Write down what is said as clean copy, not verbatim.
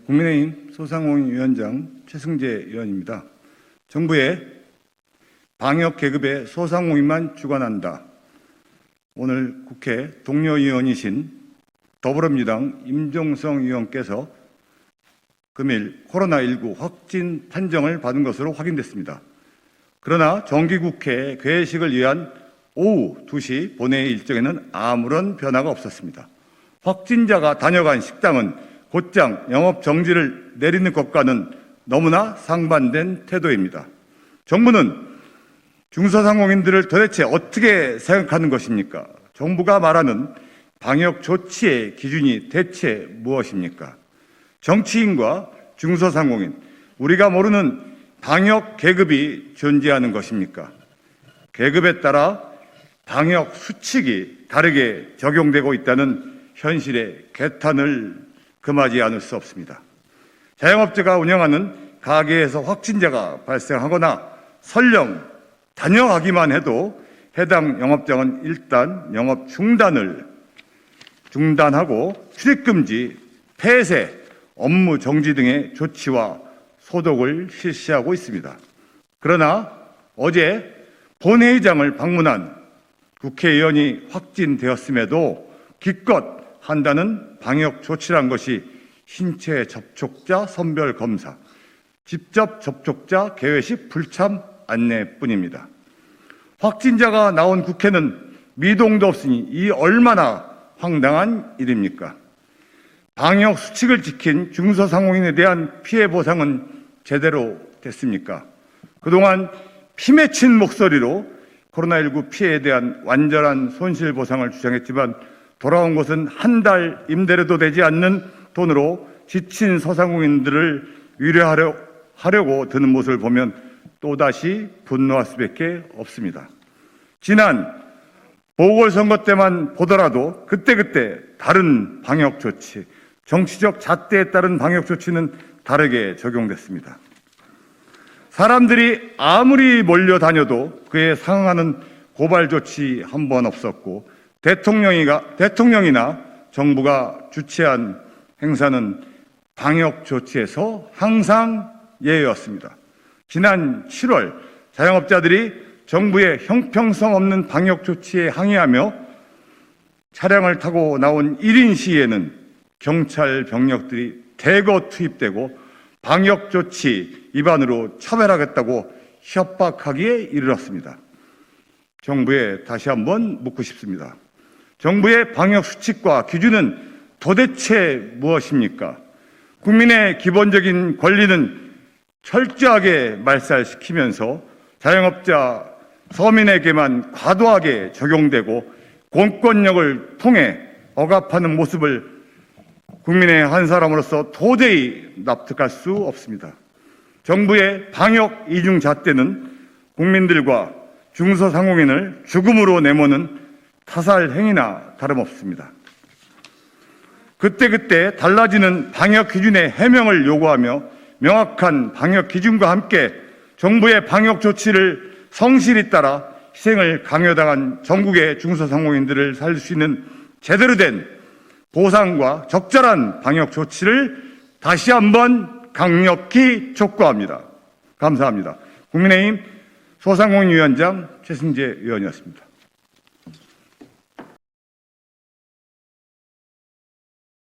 국민의힘 소상공인 위원장 최승재 의원입니다. 정부의 방역 계급에 소상공인만 주관한다. 오늘 국회 동료 의원이신 더불어민주당 임종성 의원께서 금일 코로나19 확진 판정을 받은 것으로 확인됐습니다. 그러나 정기국회 개회식을 위한 오후 2시 본회의 일정에는 아무런 변화가 없었습니다. 확진자가 다녀간 식당은 곧장 영업 정지를 내리는 것과는 너무나 상반된 태도입니다. 정부는 중소상공인들을 도대체 어떻게 생각하는 것입니까? 정부가 말하는 방역 조치의 기준이 대체 무엇입니까? 정치인과 중소상공인, 우리가 모르는 방역 계급이 존재하는 것입니까? 계급에 따라 방역 수칙이 다르게 적용되고 있다는 현실의 개탄을 금하지 않을 수 없습니다. 자영업자가 운영하는 가게에서 확진자가 발생하거나 설령 다녀가기만 해도 해당 영업장은 일단 영업 중단하고 출입금지, 폐쇄, 업무 정지 등의 조치와 소독을 실시하고 있습니다. 그러나 어제 본회의장을 방문한 국회의원이 확진되었음에도 기껏 한다는 방역 조치란 것이 신체 접촉자 선별 검사, 직접 접촉자 개회식 불참 안내뿐입니다. 확진자가 나온 국회는 미동도 없으니 이 얼마나 황당한 일입니까? 방역 수칙을 지킨 중소상공인에 대한 피해 보상은 제대로 됐습니까? 그동안 피 맺힌 목소리로 코로나19 피해에 대한 완전한 손실 보상을 주장했지만 돌아온 것은 한 달 임대료도 되지 않는 돈으로 지친 소상공인들을 위로하려고 드는 모습을 보면 또다시 분노할 수밖에 없습니다. 지난 보궐선거 때만 보더라도 그때그때 다른 방역 조치, 정치적 잣대에 따른 방역 조치는 다르게 적용됐습니다. 사람들이 아무리 몰려다녀도 그에 상응하는 고발 조치 한 번 없었고 대통령이나 정부가 주최한 행사는 방역 조치에서 항상 예외였습니다. 지난 7월 자영업자들이 정부의 형평성 없는 방역 조치에 항의하며 차량을 타고 나온 1인 시위에는 경찰 병력들이 대거 투입되고 방역 조치 위반으로 처벌하겠다고 협박하기에 이르렀습니다. 정부에 다시 한번 묻고 싶습니다. 정부의 방역 수칙과 기준은 도대체 무엇입니까? 국민의 기본적인 권리는 철저하게 말살시키면서 자영업자, 서민에게만 과도하게 적용되고 공권력을 통해 억압하는 모습을 국민의 한 사람으로서 도저히 납득할 수 없습니다. 정부의 방역 이중 잣대는 국민들과 중소상공인을 죽음으로 내모는 타살 행위나 다름없습니다. 그때그때 달라지는 방역 기준의 해명을 요구하며 명확한 방역 기준과 함께 정부의 방역 조치를 성실히 따라 희생을 강요당한 전국의 중소상공인들을 살릴 수 있는 제대로 된 보상과 적절한 방역 조치를 다시 한번 강력히 촉구합니다. 감사합니다. 국민의힘 소상공인위원장 최승재 의원이었습니다.